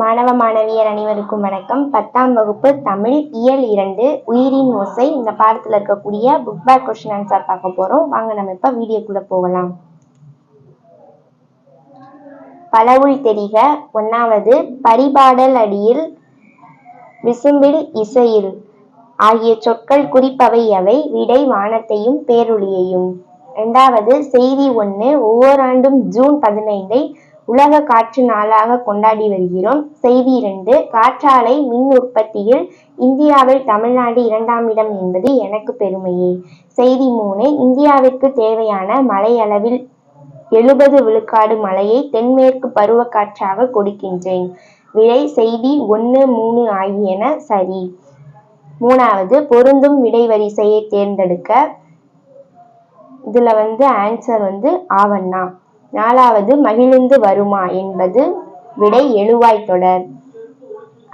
மாணவ மாணவியர் அனைவருக்கும் வணக்கம். 10ஆம் வகுப்பு தமிழ் இயல் 2 உயிரின் ஓசை. இந்த பாடத்துல இருக்கக்கூடிய புக் பேக் கொஸ்டின் ஆன்சர் பார்க்க போறோம். வாங்க நம்ம இப்ப வீடியோக்குள்ள போகலாம். பலவுள் தெரிக. 1வது பரிபாடல் அடியில் விசும்பில் இசையில் ஆகிய சொற்கள் குறிப்பவை எவை? விடை வானத்தையும் பேரொளியையும். 2வது செய்தி 1 ஒவ்வொரு ஆண்டும் ஜூன் 15 உலக காற்று நாளாக கொண்டாடி வருகிறோம். செய்தி 2 காற்றாலை மின் உற்பத்தியில் இந்தியாவில் தமிழ்நாடு 2ஆம் இடம் என்பது எனக்கு பெருமையே. செய்தி 3 இந்தியாவிற்கு தேவையான மழை அளவில் 70 விழுக்காடு மழையை தென்மேற்கு பருவக்காற்றாக கொடுக்கின்றேன். விடை செய்தி 1, 3 ஆகியன சரி. 3வது பொருந்தும் விடை வரிசையை தேர்ந்தெடுக்க. இதுல ஆன்சர் ஆவண்ணா. 4வது மகிழ்ந்து வருமா என்பது விடை எழுவாய் தொடர்.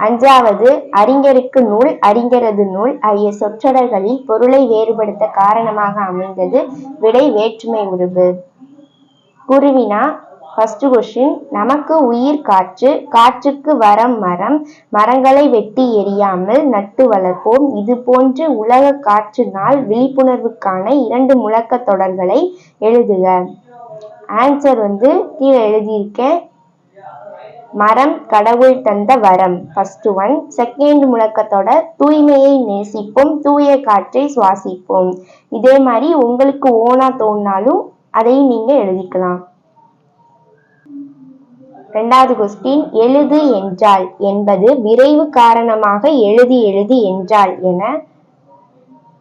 5வது அறிஞருக்கு நூல் அறிஞரது நூல் ஆகிய சொற்றொடர்களில் பொருளை வேறுபடுத்த காரணமாக அமைந்தது விடை வேற்றுமை உருவு. குருவினா ஃபர்ஸ்ட் கொஸ்டின் நமக்கு உயிர் காற்று, காற்றுக்கு வரம் மரம், மரங்களை வெட்டி எரியாமல் நட்டு வளர்ப்போம். இது போன்று உலக காற்று நாள் விழிப்புணர்வுக்கான 2 முழக்க தொடர்களை எழுதுக. ஆன்சர் கீழே எழுதியிருக்கேன். மரம் கடவுள் தந்த வரம் ஃபர்ஸ்ட் ஒன். செகண்ட் முழக்கத்தொடர் தூய்மையை நேசிப்போம், தூய காற்றை சுவாசிப்போம். இதே மாதிரி உங்களுக்கு ஓனா தோணினாலும் அதையும் நீங்க எழுதிக்கலாம். 2வது கொஸ்டின் எழுது என்றால் என்பது விரைவு காரணமாக எழுதி என்றால் என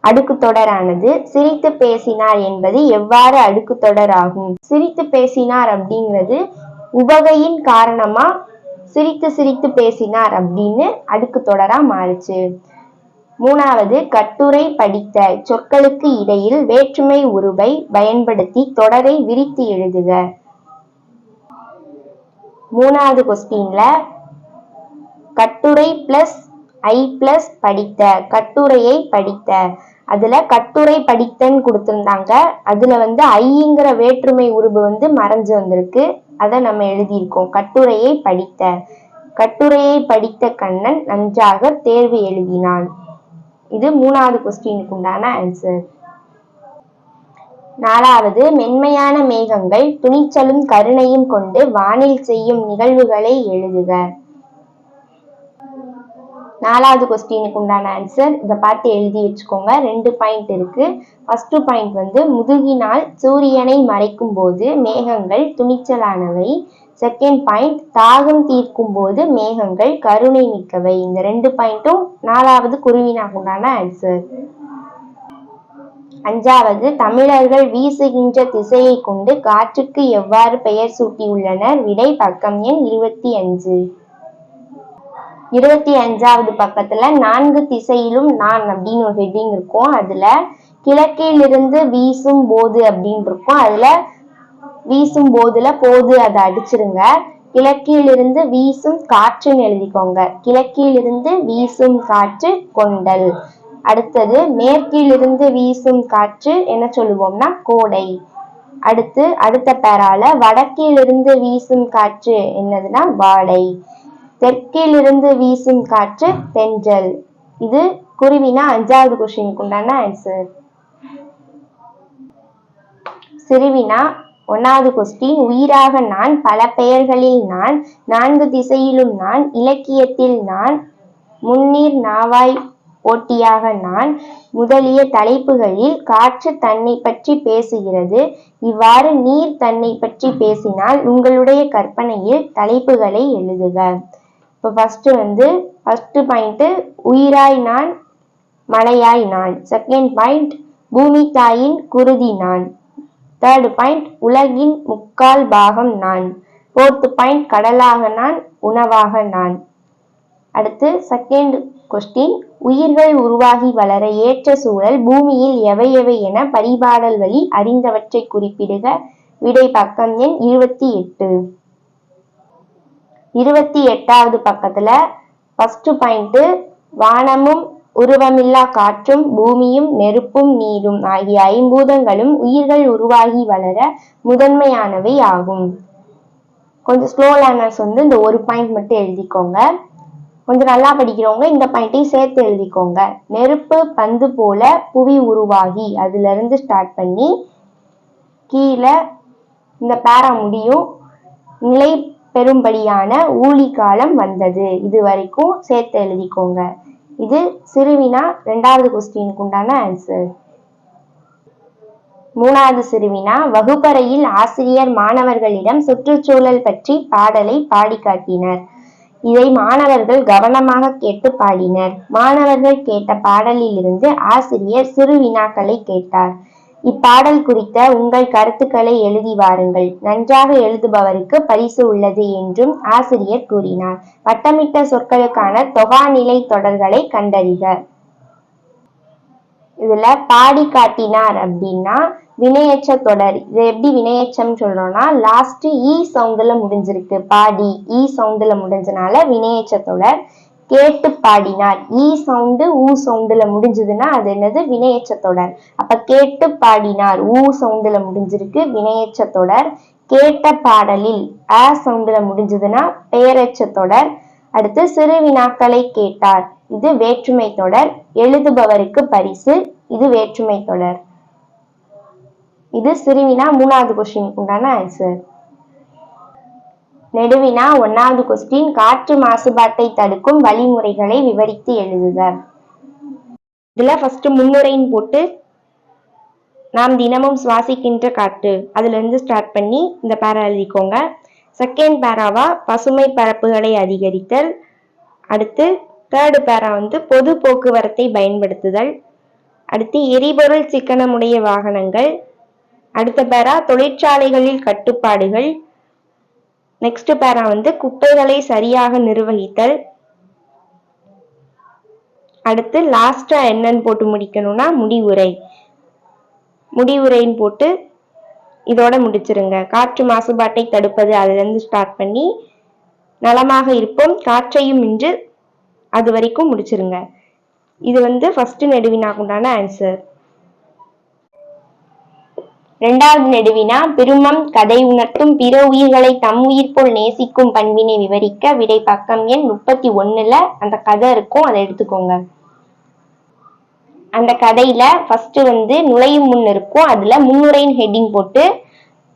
அடுக்கு தொடரானது. சிரித்து பேசினார் என்பது எவ்வாறு அடுக்கு தொடர் ஆகும்? சிரித்து பேசினார் அப்படிங்கிறது உவகையின் காரணமா சிரித்து பேசினார் அப்படின்னு அடுக்கு தொடரா மாறுச்சு. 3வது கட்டுரை படித்த சொற்களுக்கு இடையில் வேற்றுமை உருவை பயன்படுத்தி தொடரை விரித்து எழுதுக. 3வது கொஸ்டின்ல கட்டுரை பிளஸ் ஐ பிளஸ் படித்த கட்டுரையை படித்த அதுல கட்டுரை படித்தன்னு கொடுத்திருந்தாங்க. அதுல ஐங்கிற வேற்றுமை உருவு மறைஞ்சு வந்திருக்கு. அதை நம்ம எழுதியிருக்கோம். கட்டுரையை படித்த கட்டுரையை படித்த கண்ணன் நன்றாக தேர்வு எழுதினான். இது 3வது கொஸ்டினுக்கு உண்டான ஆன்சர். 4வது மென்மையான மேகங்கள் துணிச்சலும் கருணையும் கொண்டு வானில் செய்யும் நிகழ்வுகளை எழுதுக. 4வது கொஸ்டினுக்கு உண்டான ஆன்சர் இதை பார்த்து எழுதி வச்சுக்கோங்க. 2 பாயிண்ட் இருக்கு. ஃபர்ஸ்ட் பாயிண்ட் முதுகினால் சூரியனை மறைக்கும் போது மேகங்கள் துணிச்சலானவை. செகண்ட் பாயிண்ட் தாகம் தீர்க்கும் போது மேகங்கள் கருணை மிக்கவை. இந்த 2 பாயிண்ட்டும் 4வது குருவினாக்கு உண்டான ஆன்சர். 5வது தமிழர்கள் வீசுகின்ற திசையை கொண்டு காற்றுக்கு எவ்வாறு பெயர் சூட்டியுள்ளனர்? விடை பக்கம் எண் 25. 25வது பக்கத்துல 4 திசையிலும் நான் அப்படின்னு ஒரு ஹெட்டிங் இருக்கும். அதுல கிழக்கிலிருந்து வீசும் போது அப்படின்னு இருக்கும். அதுல வீசும் போதுல போது அதை அடிச்சிருங்க. கிழக்கிலிருந்து வீசும் காற்றுன்னு எழுதிக்கோங்க. கிழக்கிலிருந்து வீசும் காற்று கொண்டல். அடுத்தது மேற்கிலிருந்து வீசும் காற்று என்ன சொல்லுவோம்னா கோடை. அடுத்த பேரால வடக்கிலிருந்து வீசும் காற்று என்னதுன்னா வாடை. தெற்கிலிருந்து வீசும் காற்று தென்றல். இது குருவினா 5வது கொஸ்டினுக்கு உண்டான ஆன்சர். சிறுவினா 1வது கொஸ்டின் உயிராக நான், பல பெயர்களில் நான், 4 திசையிலும் நான், இலக்கியத்தில் நான், முன்னீர் நாவாய் போட்டியாக நான் முதலிய தலைப்புகளில் காற்று தன்னை பற்றி பேசுகிறது. இவ்வாறு நீர் தன்னை பற்றி பேசினால் உங்களுடைய கற்பனையில் தலைப்புகளை எழுதுக. இப்போ ஃபர்ஸ்ட் பாயிண்ட் உயிராய் நான் மலையாய் நான். செகண்ட் பாயிண்ட் பூமி தாயின் குருதி நான். தேர்ட் பாயிண்ட் உலகின் 3/4 பாகம் நான். ஃபோர்த் பாயிண்ட் கடலாக நான் உணவாக நான். அடுத்து செகண்ட் கொஸ்டின் உயிர்கள் உருவாகி வளர ஏற்ற சூழல் பூமியில் எவை எவை என பரிபாடல் வழி அறிந்தவற்றை குறிப்பிடுக. விடை பக்கம் எண் 28. 28வது பக்கத்துல ஃபர்ஸ்ட் பாயிண்ட் வானமும் உருவமில்லா காற்றும் பூமியும் நெருப்பும் நீரும் ஆகிய 5 பூதங்களும் உயிர்கள் உருவாகி வளர முதன்மையானவை ஆகும். கொஞ்சம் ஸ்லோ லேர்னர்ஸ் வந்து இந்த ஒரு பாயிண்ட் மட்டும் எழுதிக்கோங்க. கொஞ்சம் நல்லா படிக்கிறவங்க இந்த பாயிண்ட்டையும் சேர்த்து எழுதிக்கோங்க. நெருப்பு பந்து போல புவி உருவாகி அதுல இருந்து ஸ்டார்ட் பண்ணி கீழே இந்த பேரா முடியும். நிலை பெறும்படியான ஊழி காலம் வந்தது. இது வரைக்கும் சேர்த்து எழுதிக்கோங்க. இது சிறுவினா 2வது கொஸ்டினுக்கு உண்டான ஆன்சர். 3வது சிறுவினா வகுப்பறையில் ஆசிரியர் மாணவர்களிடம் சுற்றுச்சூழல் பற்றி பாடலை பாடி காட்டினர். இதை மாணவர்கள் கவனமாக கேட்டு பாடினர். மாணவர்கள் கேட்ட பாடலில் இருந்து ஆசிரியர் சிறு வினாக்களை கேட்டார். இப்பாடல் குறித்த உங்கள் கருத்துக்களை எழுதி வாருங்கள். நன்றாக எழுதுபவருக்கு பரிசு உள்ளது என்றும் ஆசிரியர் கூறினார். வட்டமிட்ட சொற்களுக்கான தொகாநிலை தொடர்களை கண்டறிக. இதுல பாடி காட்டினார் அப்படின்னா வினையெச்ச தொடர். இது எப்படி வினையெச்சம் சொல்றோம்னா லாஸ்ட் ஈ சவுண்ட்ல முடிஞ்சிருக்கு. பாடி ஈ சவுண்ட்ல முடிஞ்சனால வினையெச்ச தொடர். கேட்டு பாடினார் ஈ சவுண்டு ஊ சவுண்டுல முடிஞ்சதுன்னா அது என்னது வினையெச்ச தொடர். அப்ப கேட்டு பாடினார் ஊ சவுண்டுல முடிஞ்சிருக்கு வினையெச்ச தொடர். கேட்ட பாடலில் ஆ சவுண்டுல முடிஞ்சதுன்னா பெயரெச்ச தொடர். அடுத்து சிறு வினாக்களை கேட்டார் இது வேற்றுமை தொடர். எழுதுபவருக்கு பரிசு இது வேற்றுமை தொடர். இது சிறுவினா 3வது கொஸ்டினுக்கு உண்டான ஆன்சர். நெடுவினா 1வது கொஸ்டின் காற்று மாசுபாட்டை தடுக்கும் வழிமுறைகளை விவரித்து எழுதுக. இதுல ஃபர்ஸ்ட் முன்னுரைன்னு போட்டு நாம் தினமும் சுவாசிக்கின்ற காற்று அதுல இருந்து ஸ்டார்ட் பண்ணி இந்த பேரா எழுதிக்கோங்க. செகண்ட் பேராவா பசுமை பரப்புகளை அதிகரித்தல். அடுத்து தேர்டு பேரா வந்து பொது போக்குவரத்தை பயன்படுத்துதல். அடுத்து எரிபொருள் சிக்கனமுடைய வாகனங்கள். அடுத்த பேரா தொழிற்சாலைகளில் கட்டுப்பாடுகள். நெக்ஸ்ட் பேரா வந்து குப்பைகளை சரியாக நிர்வகித்தல். அடுத்து லாஸ்டா என்னன்னு போட்டு முடிக்கணும்னா முடிவுரை. முடிவுரைன்னு போட்டு இதோட முடிச்சிருங்க. காற்று மாசுபாட்டை தடுப்பது அதுல இருந்து ஸ்டார்ட் பண்ணி நலமாக இருப்போம் காற்றையும் இன்று அது வரைக்கும் முடிச்சிருங்க. இது வந்து ஃபர்ஸ்ட் நெடுவினாக்குண்டான ஆன்சர். 2வது நெடுவினா பெருமம் கதை உணர்த்தும் பிற உயிர்களை தம் உயிர் போல் நேசிக்கும் பண்பினை விவரிக்க. விடை பக்கம் எண் 31ல அந்த கதை இருக்கும், அதை எடுத்துக்கோங்க. அந்த கதையில ஃபர்ஸ்ட் வந்து நுழையும் முன் இருக்கும். அதுல முன்னுரையின் ஹெட்டிங் போட்டு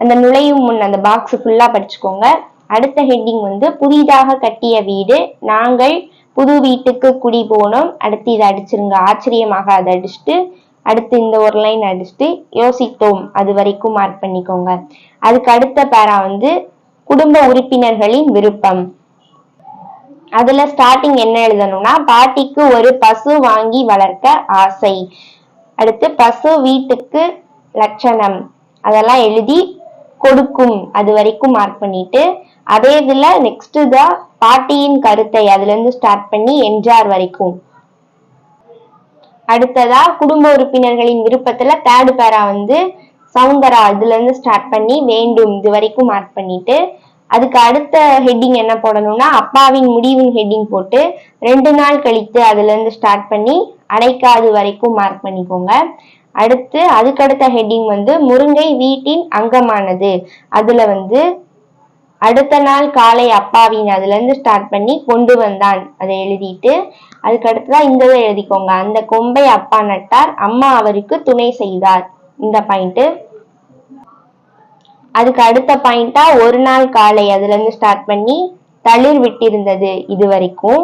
அந்த நுழையும் முன் அந்த பாக்ஸ் ஃபுல்லா படிச்சுக்கோங்க. அடுத்த ஹெட்டிங் வந்து புதிதாக கட்டிய வீடு, நாங்கள் புது வீட்டுக்கு குடி போனோம். அடுத்து இதை அடிச்சிருங்க, ஆச்சரியமாக அதை அடிச்சுட்டு அடுத்து இந்த ஒரு லைன் அடிச்சுட்டு யோசித்தோம் அது வரைக்கும் மார்க் பண்ணிக்கோங்க. அதுக்கு அடுத்த பேரா வந்து குடும்ப உறுப்பினர்களின் விருப்பம். அதுல ஸ்டார்டிங் என்ன எழுதணும்னா பாட்டிக்கு ஒரு பசு வாங்கி வளர்க்க ஆசை. அடுத்து பசு வீட்டுக்கு லட்சணம் அதெல்லாம் எழுதி கொடுக்கும் அது வரைக்கும் மார்க் பண்ணிட்டு அதே இதுல நெக்ஸ்ட் தான் பாட்டியின் கருத்தை அதுல இருந்து ஸ்டார்ட் பண்ணி என்றார் வரைக்கும். அடுத்ததா குடும்ப உறுப்பினர்களின் விருப்பத்துல தேர்ட் பேரா வந்து சவுந்தரா இதுல இருந்து ஸ்டார்ட் பண்ணி வேண்டும் இது வரைக்கும் மார்க் பண்ணிட்டு அதுக்கு அடுத்த ஹெட்டிங் என்ன போடணும்னா அப்பாவின் முடிவின் ஹெட்டிங் போட்டு 2 நாள் கழித்து அதுல இருந்து ஸ்டார்ட் பண்ணி அடைக்காது வரைக்கும் மார்க் பண்ணிக்கோங்க. அடுத்து அதுக்கடுத்த ஹெட்டிங் வந்து முருங்கை வீட்டின் அங்கமானது அதுல வந்து அடுத்த நாள் காலை அப்பாவின் அதுல இருந்து ஸ்டார்ட் பண்ணி கொண்டு வந்தான் அதை எழுதிட்டு அதுக்கு அடுத்துதான் இந்த எழுதிக்கோங்க. அந்த கொம்பை அப்பா நட்டார், அம்மா அவருக்கு துணை செய்தார் இந்த பாயிண்ட். அதுக்கு அடுத்த பாயிண்டா ஒரு நாள் காலை அதுல இருந்து ஸ்டார்ட் பண்ணி தளிர் விட்டிருந்தது இது வரைக்கும்.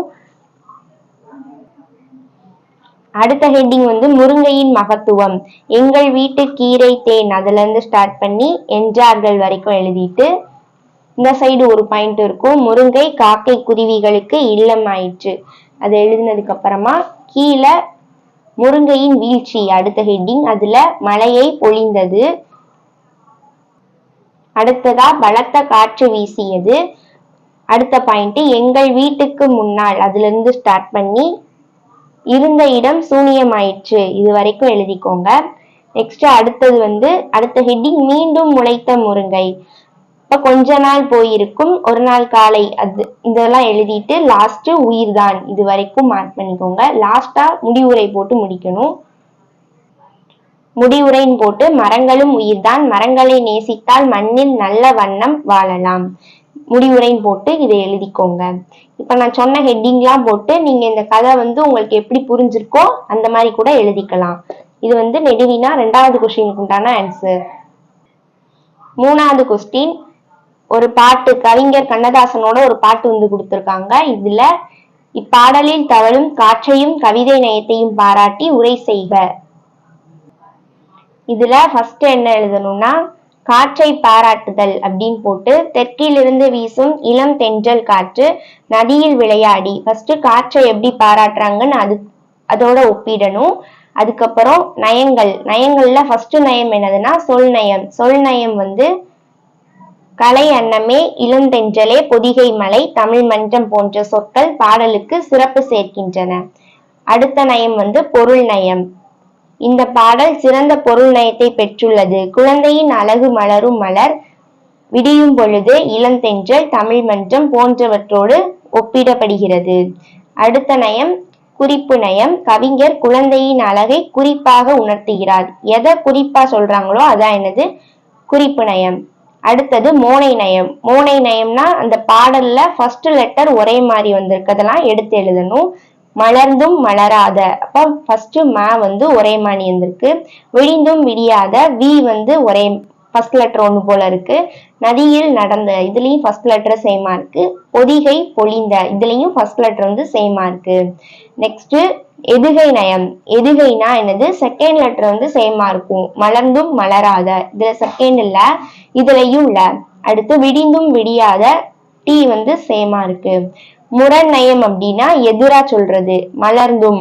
அடுத்த ஹெட்டிங் வந்து முருங்கையின் மகத்துவம், எங்கள் வீட்டு கீரை தேன் அதுல இருந்து ஸ்டார்ட் பண்ணி என்றார்கள் வரைக்கும் எழுதிட்டு இந்த சைடு ஒரு பாயிண்ட் இருக்கும், முருங்கை காக்கை குருவிகளுக்கு இல்லம் ஆயிற்று அது எழுதினதுக்கு அப்புறமா கீழே முருங்கையின் வீழ்ச்சி அடுத்த ஹெட்டிங் அதுல மழையை பொழிந்தது. அடுத்ததா பலத்த காற்று வீசியது. அடுத்த பாயிண்ட் எங்கள் வீட்டுக்கு முன்னால் அதுல இருந்து ஸ்டார்ட் பண்ணி இருந்த இடம் சூனியமாயிற்று இது வரைக்கும் எழுதிக்கோங்க. நெக்ஸ்ட் அடுத்தது வந்து அடுத்த ஹெட்டிங் மீண்டும் முளைத்த முருங்கை. இப்ப கொஞ்ச நாள் போயிருக்கும், ஒரு நாள் காலை அது இதெல்லாம் எழுதிட்டு லாஸ்ட் உயிர்தான் இது வரைக்கும் மார்க் பண்ணிக்கோங்க. லாஸ்டா முடிவுரை போட்டு முடிக்கணும். முடிவுரைன்னு போட்டு மரங்களும் உயிர்தான், மரங்களை நேசித்தால் மண்ணில் நல்ல வண்ணம் வாழலாம். முடிவுரைன்னு போட்டு இதை எழுதிக்கோங்க. இப்ப நான் சொன்ன ஹெட்டிங்லாம் போட்டு நீங்க இந்த கதை உங்களுக்கு எப்படி புரிஞ்சிருக்கோ அந்த மாதிரி கூட எழுதிக்கலாம். இது நெடுவினா 2வது கொஸ்டினுக்கு உண்டான ஆன்சர். 3வது கொஸ்டின், ஒரு பாட்டு, கவிஞர் கண்ணதாசனோட ஒரு பாட்டு கொடுத்திருக்காங்க. இதுல இப்பாடலில் தவழும் காற்றையும் கவிதை நயத்தையும் பாராட்டி உரை செய்க. இதுல ஃபர்ஸ்ட் என்ன எழுதணும்னா, காற்றை பாராட்டுதல் அப்படின்னு போட்டு, தெற்கிலிருந்து வீசும் இளம் தென்றல் காற்று நதியில் விளையாடி. ஃபர்ஸ்ட் காற்றை எப்படி பாராட்டுறாங்கன்னு அதோட ஒப்பிடணும். அதுக்கப்புறம் நயங்கள், நயங்கள்ல ஃபர்ஸ்ட் நயம் என்னதுன்னா சொல் நயம். சொல் நயம் கலை அன்னமே, இளந்தென்றலே, பொதிகை மலை, தமிழ் மன்றம் போன்ற சொற்கள் பாடலுக்கு சிறப்பு சேர்க்கின்றன. அடுத்த நயம் பொருள் நயம். இந்த பாடல் சிறந்த பொருள் நயத்தை பெற்றுள்ளது. குழந்தையின் அழகு மலரும் மலர், விடியும் பொழுது, இளந்தென்றல், தமிழ் மன்றம் போன்றவற்றோடு ஒப்பிடப்படுகிறது. அடுத்த நயம் குறிப்பு நயம். கவிஞர் குழந்தையின் அழகை குறிப்பாக உணர்த்துகிறார். எதை குறிப்பா சொல்றாங்களோ அதான் என்னது குறிப்பு நயம். அடுத்தது மோனை நயம். மோனை நயம்னா அந்த பாடல்ல ஃபர்ஸ்ட் லெட்டர் ஒரே மாதிரி வந்திருக்கதெல்லாம் எடுத்து எழுதணும். மலர்ந்தும் மலராத, அப்ப ஃபர்ஸ்ட் ம ஒரே மாதிரி வந்திருக்கு. விடிந்தும் விடியாத, வி ஒரே ஃபர்ஸ்ட் லெட்டர் ஒண்ணு போல இருக்கு. நதியில் நடந்த, இதுலயும் ஃபர்ஸ்ட் லெட்டர் சேமா இருக்கு. பொதிகை பொழிந்த, இதுலயும் ஃபர்ஸ்ட் லெட்டர் சேமா இருக்கு. நெக்ஸ்ட் எதுகை நயம். எதுகைனா என்னது, செகண்ட் லெட்டர் சேமா இருக்கும். மலர்ந்தும் மலராத, இதுல செகண்ட் இல்ல, இதுலயும் இல்ல. அடுத்து விடிந்தும் விடியாத, டி சேமா இருக்கு. முரண் நயம் அப்படின்னா எதிரா சொல்றது. மலர்ந்தும்,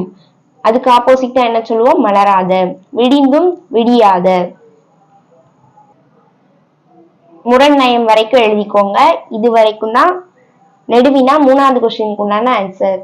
அதுக்கு ஆப்போசிட்டா என்ன சொல்லுவோம், மலராத. விடிந்தும் விடியாத. முரண் நயம் வரைக்கும் எழுதிக்கோங்க. இது வரைக்கும் தான் நெடுவினா 3வது கொஸ்டினுக்கு உண்டான ஆன்சர்.